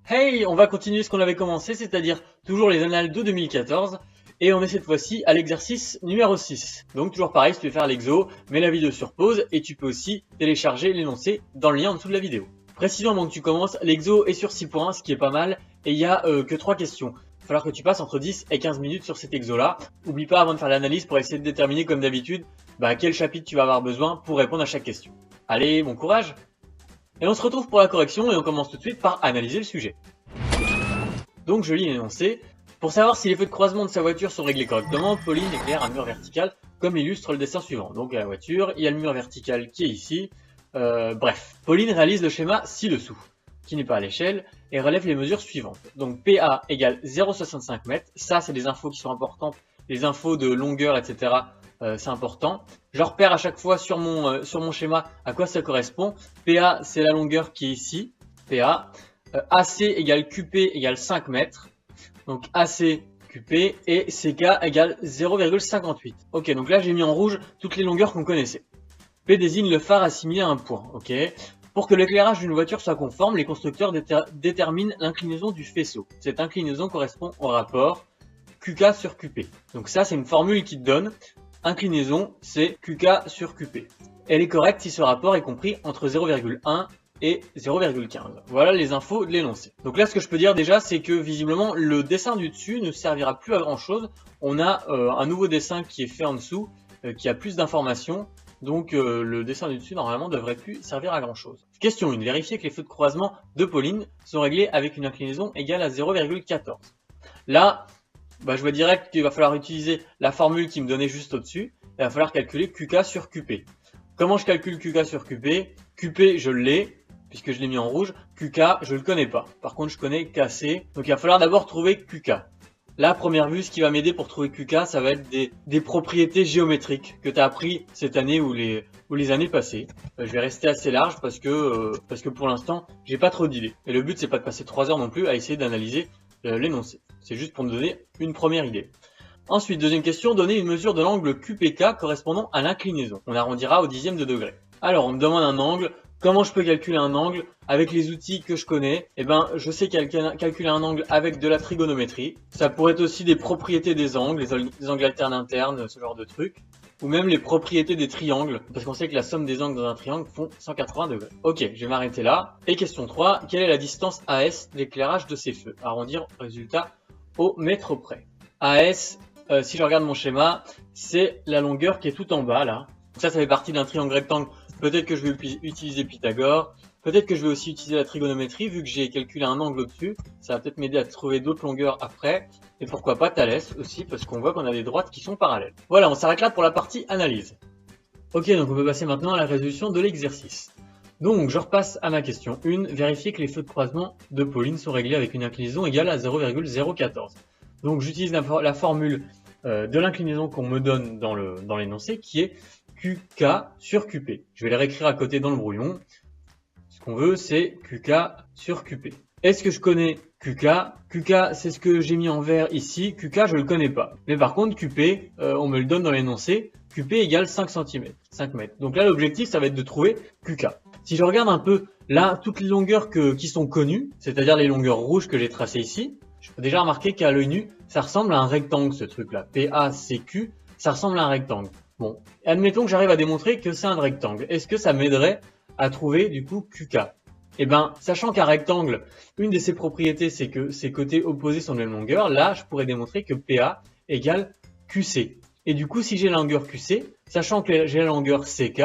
Hey, on va continuer ce qu'on avait commencé, c'est-à-dire toujours les annales de 2014, et on est cette fois-ci à l'exercice numéro 6. Donc toujours pareil, si tu veux faire l'exo, mets la vidéo sur pause, et tu peux aussi télécharger l'énoncé dans le lien en dessous de la vidéo. Précision avant que tu commences, l'exo est sur 6 points, ce qui est pas mal, et il y a que 3 questions. Il va falloir que tu passes entre 10 et 15 minutes sur cet exo-là. Oublie pas avant de faire l'analyse pour essayer de déterminer comme d'habitude quel chapitre tu vas avoir besoin pour répondre à chaque question. Allez, bon courage! Et on se retrouve pour la correction et on commence tout de suite par analyser le sujet. Donc je lis l'énoncé. Pour savoir si les feux de croisement de sa voiture sont réglés correctement, Pauline éclaire un mur vertical comme illustre le dessin suivant. Donc à la voiture, il y a le mur vertical qui est ici. Bref, Pauline réalise le schéma ci-dessous, qui n'est pas à l'échelle, et relève les mesures suivantes. Donc PA égale 0,65 m, ça c'est des infos qui sont importantes, les infos de longueur, etc. C'est important. Je repère à chaque fois sur mon schéma à quoi ça correspond. PA, c'est la longueur qui est ici, PA. AC égale QP égale 5 mètres. Donc AC, QP et CK égale 0,58. Ok, donc là j'ai mis en rouge toutes les longueurs qu'on connaissait. P désigne le phare assimilé à un point. Ok. Pour que l'éclairage d'une voiture soit conforme, les constructeurs déterminent l'inclinaison du faisceau. Cette inclinaison correspond au rapport QK sur QP. Donc ça c'est une formule qui te donne. Inclinaison, c'est QK sur QP. Elle est correcte si ce rapport est compris entre 0,1 et 0,15. Voilà les infos de l'énoncé. Donc là, ce que je peux dire déjà, c'est que visiblement, le dessin du dessus ne servira plus à grand chose. On a un nouveau dessin qui est fait en dessous, qui a plus d'informations. Donc le dessin du dessus, normalement, devrait plus servir à grand chose. Question 1. Vérifier que les feux de croisement de Pauline sont réglés avec une inclinaison égale à 0,14. Là, je vois direct qu'il va falloir utiliser la formule qui me donnait juste au-dessus. Il va falloir calculer QK sur QP. Comment je calcule QK sur QP? QP, je l'ai, puisque je l'ai mis en rouge. QK, je ne le connais pas. Par contre, je connais KC. Donc, il va falloir d'abord trouver QK. Là, à première vue, ce qui va m'aider pour trouver QK, ça va être des propriétés géométriques que tu as appris cette année ou les années passées. Je vais rester assez large parce que pour l'instant, j'ai pas trop d'idées. Et le but, c'est pas de passer 3 heures non plus à essayer d'analyser l'énoncé. C'est juste pour me donner une première idée. Ensuite, deuxième question, donner une mesure de l'angle QPK correspondant à l'inclinaison. On arrondira au dixième de degré. Alors, on me demande un angle. Comment je peux calculer un angle? Avec les outils que je connais, je sais calculer un angle avec de la trigonométrie. Ça pourrait être aussi des propriétés des angles, les angles alternes internes, ce genre de trucs. Ou même les propriétés des triangles, parce qu'on sait que la somme des angles dans un triangle font 180 degrés. Ok, je vais m'arrêter là. Et question 3, quelle est la distance AS d'éclairage de ces feux? Arrondir résultat au mètre près. AS, si je regarde mon schéma, c'est la longueur qui est tout en bas là. Ça fait partie d'un triangle rectangle. Peut-être que je vais utiliser Pythagore. Peut-être que je vais aussi utiliser la trigonométrie vu que j'ai calculé un angle au-dessus. Ça va peut-être m'aider à trouver d'autres longueurs après. Et pourquoi pas Thalès aussi parce qu'on voit qu'on a des droites qui sont parallèles. Voilà, on s'arrête là pour la partie analyse. Ok, donc on peut passer maintenant à la résolution de l'exercice. Donc je repasse à ma question 1. Vérifier que les feux de croisement de Pauline sont réglés avec une inclinaison égale à 0,014. Donc j'utilise la formule de l'inclinaison qu'on me donne dans l'énoncé qui est QK sur QP. Je vais les réécrire à côté dans le brouillon. Ce qu'on veut, c'est QK sur QP. Est-ce que je connais QK? QK, c'est ce que j'ai mis en vert ici. QK, je ne le connais pas. Mais par contre, QP, on me le donne dans l'énoncé. QP égale 5 cm, 5 mètres. Donc là, l'objectif, ça va être de trouver QK. Si je regarde un peu là, toutes les longueurs qui sont connues, c'est-à-dire les longueurs rouges que j'ai tracées ici, je peux déjà remarquer qu'à l'œil nu, ça ressemble à un rectangle, ce truc-là. PACQ, ça ressemble à un rectangle. Bon, admettons que j'arrive à démontrer que c'est un rectangle. Est-ce que ça m'aiderait à trouver du coup QK? Sachant qu'un rectangle, une de ses propriétés, c'est que ses côtés opposés sont de même longueur. Là, je pourrais démontrer que PA égale QC. Et du coup, si j'ai la longueur QC, sachant que j'ai la longueur CK,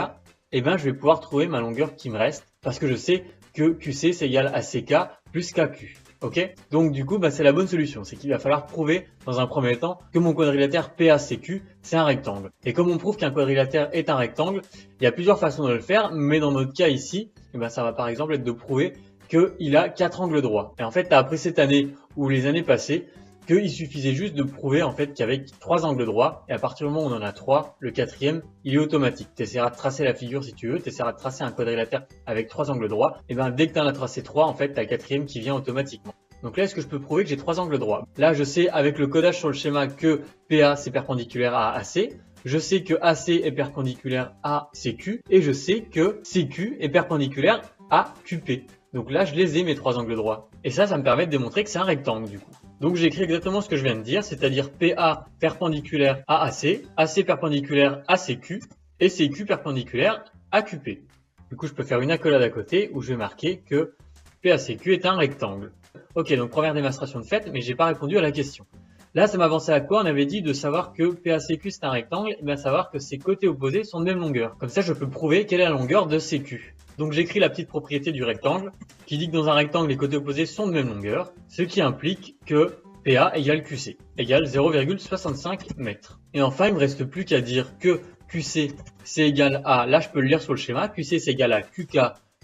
je vais pouvoir trouver ma longueur qui me reste parce que je sais que QC c'est égal à CK plus KQ. Ok, donc du coup, c'est la bonne solution. C'est qu'il va falloir prouver dans un premier temps que mon quadrilatère PACQ, c'est un rectangle. Et comme on prouve qu'un quadrilatère est un rectangle, il y a plusieurs façons de le faire, mais dans notre cas ici, ça va par exemple être de prouver qu'il a 4 angles droits. Et en fait, tu as appris cette année ou les années passées qu'il suffisait juste de prouver en fait qu'il y avait 3 angles droits. Et à partir du moment où on en a 3, le quatrième, il est automatique. Tu essaieras de tracer la figure si tu veux, tu essaieras de tracer un quadrilatère avec 3 angles droits. Et dès que tu en as tracé 3, en fait, tu as le quatrième qui vient automatiquement. Donc là, est-ce que je peux prouver que j'ai 3 angles droits? Là, je sais avec le codage sur le schéma que PA c'est perpendiculaire à AC. Je sais que AC est perpendiculaire à CQ. Et je sais que CQ est perpendiculaire à QP. Donc là, je les ai mes 3 angles droits. Et ça me permet de démontrer que c'est un rectangle du coup. Donc j'écris exactement ce que je viens de dire, c'est-à-dire PA perpendiculaire à AC, AC perpendiculaire à CQ, et CQ perpendiculaire à QP. Du coup je peux faire une accolade à côté où je vais marquer que PACQ est un rectangle. Ok, donc première démonstration de fait, mais j'ai pas répondu à la question. Là, ça m'avançait à quoi? On avait dit de savoir que PACQ c'est un rectangle, et bien savoir que ses côtés opposés sont de même longueur. Comme ça, je peux prouver quelle est la longueur de CQ. Donc j'écris la petite propriété du rectangle, qui dit que dans un rectangle, les côtés opposés sont de même longueur, ce qui implique que PA égale QC, égale 0,65 mètres. Et enfin, il me reste plus qu'à dire que QC c'est égal à, là je peux le lire sur le schéma, QC c'est égal à QK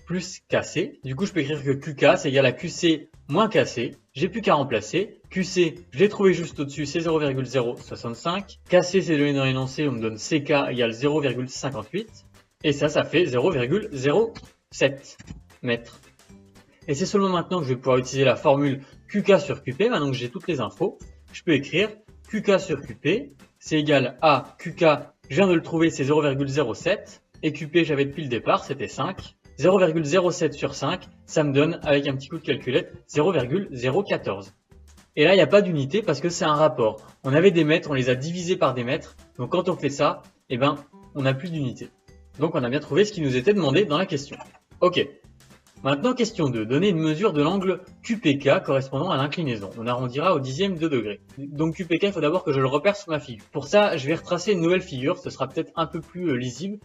plus KC. Du coup, je peux écrire que QK c'est égal à QC moins KC. J'ai plus qu'à remplacer. QC, je l'ai trouvé juste au-dessus, c'est 0,065. KC, c'est donné dans l'énoncé, on me donne CK égale 0,58. Et ça fait 0,07 mètres. Et c'est seulement maintenant que je vais pouvoir utiliser la formule QK sur QP. Maintenant que j'ai toutes les infos, je peux écrire QK sur QP, c'est égal à QK, je viens de le trouver, c'est 0,07. Et QP, j'avais depuis le départ, c'était 5. 0,07 sur 5, ça me donne, avec un petit coup de calculette, 0,014. Et là, il n'y a pas d'unité parce que c'est un rapport. On avait des mètres, on les a divisés par des mètres. Donc quand on fait ça, eh ben, on n'a plus d'unité. Donc on a bien trouvé ce qui nous était demandé dans la question. Ok. Maintenant, question 2. Donner une mesure de l'angle QPK correspondant à l'inclinaison. On arrondira au dixième de degré. Donc QPK, il faut d'abord que je le repère sur ma figure. Pour ça, je vais retracer une nouvelle figure. Ce sera peut-être un peu plus lisible.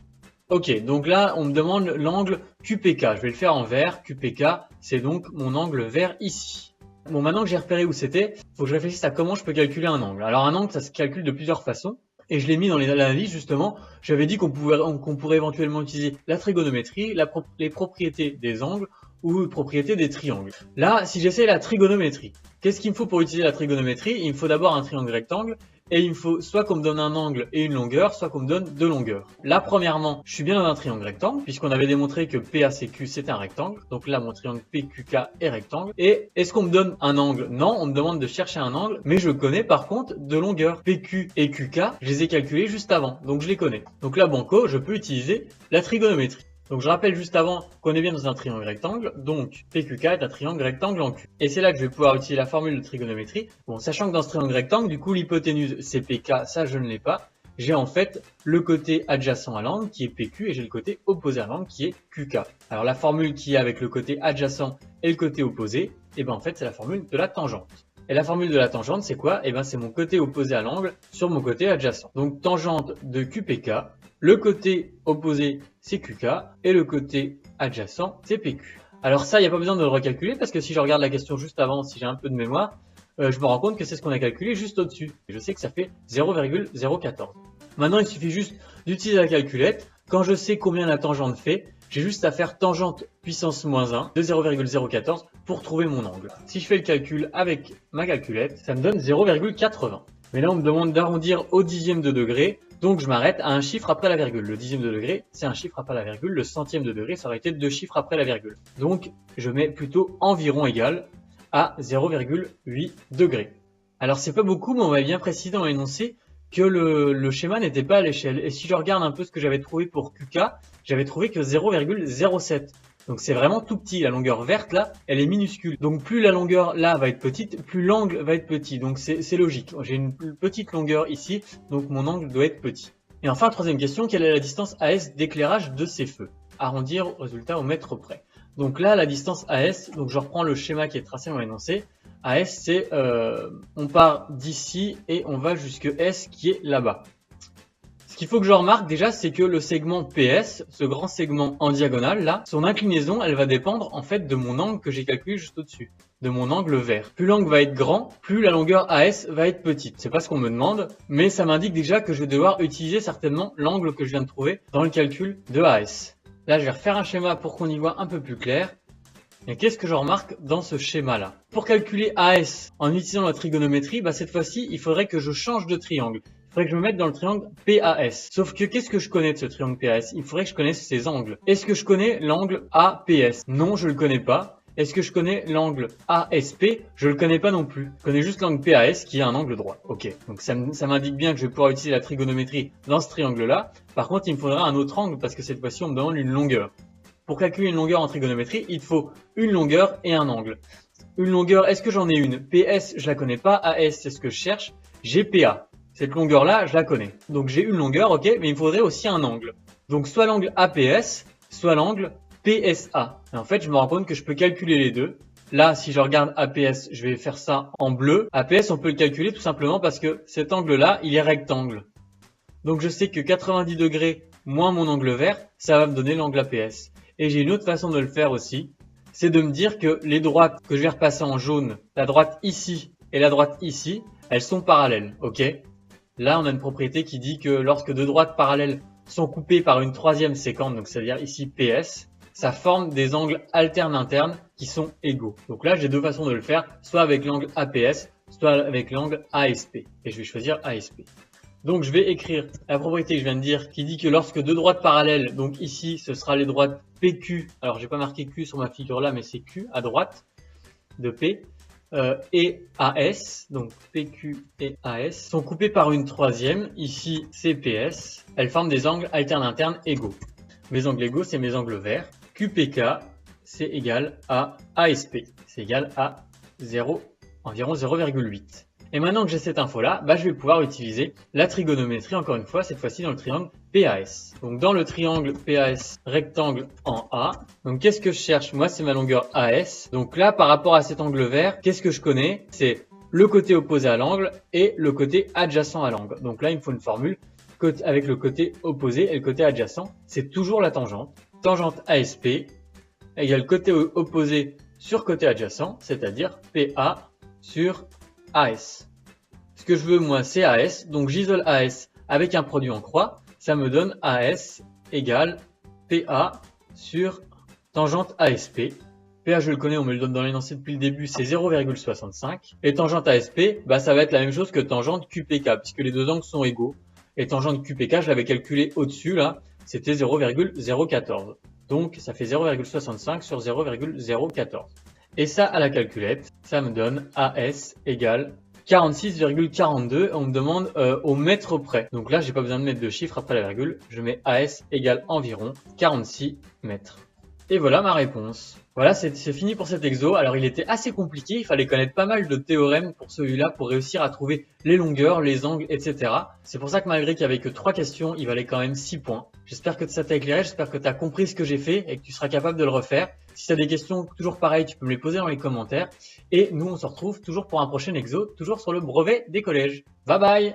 Ok, donc là, on me demande l'angle QPK. Je vais le faire en vert. QPK, c'est donc mon angle vert ici. Bon, maintenant que j'ai repéré où c'était, il faut que je réfléchisse à comment je peux calculer un angle. Alors un angle, ça se calcule de plusieurs façons. Et je l'ai mis dans l'analyse justement. J'avais dit qu'on pourrait éventuellement utiliser la trigonométrie, les propriétés des angles ou les propriétés des triangles. Là, si j'essaie la trigonométrie, qu'est-ce qu'il me faut pour utiliser la trigonométrie? Il me faut d'abord un triangle rectangle. Et il me faut soit qu'on me donne un angle et une longueur, soit qu'on me donne deux longueurs. Là, premièrement, je suis bien dans un triangle rectangle, puisqu'on avait démontré que PACQ c'est un rectangle. Donc là, mon triangle PQK est rectangle. Et est-ce qu'on me donne un angle? Non, on me demande de chercher un angle, mais je connais par contre deux longueurs. PQ et QK, je les ai calculés juste avant, donc je les connais. Donc là, banco, je peux utiliser la trigonométrie. Donc je rappelle juste avant qu'on est bien dans un triangle rectangle, donc PQK est un triangle rectangle en Q. Et c'est là que je vais pouvoir utiliser la formule de trigonométrie. Bon, sachant que dans ce triangle rectangle, du coup l'hypoténuse c'est PK, ça je ne l'ai pas. J'ai en fait le côté adjacent à l'angle qui est PQ et j'ai le côté opposé à l'angle qui est QK. Alors la formule qui est avec le côté adjacent et le côté opposé, et ben en fait c'est la formule de la tangente. Et la formule de la tangente c'est quoi? Et ben c'est mon côté opposé à l'angle sur mon côté adjacent. Donc tangente de QPK. Le côté opposé, c'est QK, et le côté adjacent, c'est PQ. Alors ça, il n'y a pas besoin de le recalculer, parce que si je regarde la question juste avant, si j'ai un peu de mémoire, je me rends compte que c'est ce qu'on a calculé juste au-dessus. Et je sais que ça fait 0,014. Maintenant, il suffit juste d'utiliser la calculette. Quand je sais combien la tangente fait, j'ai juste à faire tangente puissance moins 1 de 0,014 pour trouver mon angle. Si je fais le calcul avec ma calculette, ça me donne 0,80. Mais là, on me demande d'arrondir au dixième de degré. Donc je m'arrête à un chiffre après la virgule. Le dixième de degré, c'est un chiffre après la virgule. Le centième de degré, ça aurait été deux chiffres après la virgule. Donc je mets plutôt environ égal à 0,8 degrés. Alors c'est pas beaucoup, mais on m'avait bien précisé dans l'énoncé que le schéma n'était pas à l'échelle. Et si je regarde un peu ce que j'avais trouvé pour QK, j'avais trouvé que 0,07. Donc c'est vraiment tout petit, la longueur verte là, elle est minuscule. Donc plus la longueur là va être petite, plus l'angle va être petit. Donc c'est logique. J'ai une petite longueur ici, donc mon angle doit être petit. Et enfin, troisième question, quelle est la distance AS d'éclairage de ces feux? Arrondir au résultat au mètre près. Donc là, la distance AS, donc je reprends le schéma qui est tracé dans l'énoncé. AS, c'est on part d'ici et on va jusque S qui est là-bas. Ce qu'il faut que je remarque déjà, c'est que le segment PS, ce grand segment en diagonale là, son inclinaison, elle va dépendre en fait de mon angle que j'ai calculé juste au-dessus, de mon angle vert. Plus l'angle va être grand, plus la longueur AS va être petite. C'est pas ce qu'on me demande, mais ça m'indique déjà que je vais devoir utiliser certainement l'angle que je viens de trouver dans le calcul de AS. Là, je vais refaire un schéma pour qu'on y voit un peu plus clair. Et qu'est-ce que je remarque dans ce schéma-là? Pour calculer AS en utilisant la trigonométrie, cette fois-ci, il faudrait que je change de triangle. Il faudrait que je me mette dans le triangle PAS. Sauf que qu'est-ce que je connais de ce triangle PAS? Il faudrait que je connaisse ses angles. Est-ce que je connais l'angle APS? Non, je le connais pas. Est-ce que je connais l'angle ASP? Je le connais pas non plus. Je connais juste l'angle PAS qui a un angle droit. Ok, donc ça m'indique bien que je vais pouvoir utiliser la trigonométrie dans ce triangle-là. Par contre, il me faudra un autre angle parce que cette fois-ci, on me demande une longueur. Pour calculer une longueur en trigonométrie, il faut une longueur et un angle. Une longueur, est-ce que j'en ai une? PS, je la connais pas. AS, c'est ce que je cherche. J'ai PA. Cette longueur-là, je la connais. Donc j'ai une longueur, ok, mais il me faudrait aussi un angle. Donc soit l'angle APS, soit l'angle PSA. Et en fait, je me rends compte que je peux calculer les deux. Là, si je regarde APS, je vais faire ça en bleu. APS, on peut le calculer tout simplement parce que cet angle-là, il est rectangle. Donc je sais que 90 degrés moins mon angle vert, ça va me donner l'angle APS. Et j'ai une autre façon de le faire aussi, c'est de me dire que les droites que je vais repasser en jaune, la droite ici et la droite ici, elles sont parallèles, ok? Là, on a une propriété qui dit que lorsque deux droites parallèles sont coupées par une troisième séquente, donc c'est-à-dire ici PS, ça forme des angles alternes internes qui sont égaux. Donc là, j'ai deux façons de le faire, soit avec l'angle APS, soit avec l'angle ASP. Et je vais choisir ASP. Donc je vais écrire la propriété que je viens de dire qui dit que lorsque deux droites parallèles, donc ici ce sera les droites PQ, alors j'ai pas marqué Q sur ma figure là mais c'est Q à droite de P, et AS, donc PQ et AS, sont coupées par une troisième, ici c'est PS, elles forment des angles alternes internes égaux. Mes angles égaux c'est mes angles verts, QPK c'est égal à ASP, c'est égal à 0, environ 0,8. Et maintenant que j'ai cette info-là, je vais pouvoir utiliser la trigonométrie, encore une fois, cette fois-ci dans le triangle PAS. Donc dans le triangle PAS rectangle en A, donc qu'est-ce que je cherche? Moi, c'est ma longueur AS. Donc là, par rapport à cet angle vert, qu'est-ce que je connais? C'est le côté opposé à l'angle et le côté adjacent à l'angle. Donc là, il me faut une formule avec le côté opposé et le côté adjacent. C'est toujours la tangente. Tangente ASP égale côté opposé sur côté adjacent, c'est-à-dire PA sur AS. Ce que je veux moi c'est AS, donc j'isole AS avec un produit en croix, ça me donne AS égale PA sur tangente ASP. PA je le connais, on me le donne dans l'énoncé depuis le début, c'est 0,65. Et tangente ASP, ça va être la même chose que tangente QPK, puisque les deux angles sont égaux. Et tangente QPK, je l'avais calculé au-dessus là, c'était 0,014. Donc ça fait 0,65 sur 0,014. Et ça, à la calculette, ça me donne AS égale 46,42. On me demande au mètre près. Donc là, j'ai pas besoin de mettre de chiffre après la virgule. Je mets AS égale environ 46 mètres. Et voilà ma réponse. Voilà, c'est fini pour cet exo. Alors il était assez compliqué, il fallait connaître pas mal de théorèmes pour celui-là pour réussir à trouver les longueurs, les angles, etc. C'est pour ça que malgré qu'il n'y avait que 3 questions, il valait quand même 6 points. J'espère que ça t'a éclairé, j'espère que tu as compris ce que j'ai fait et que tu seras capable de le refaire. Si tu as des questions toujours pareilles, tu peux me les poser dans les commentaires. Et nous, on se retrouve toujours pour un prochain exo, toujours sur le brevet des collèges. Bye bye!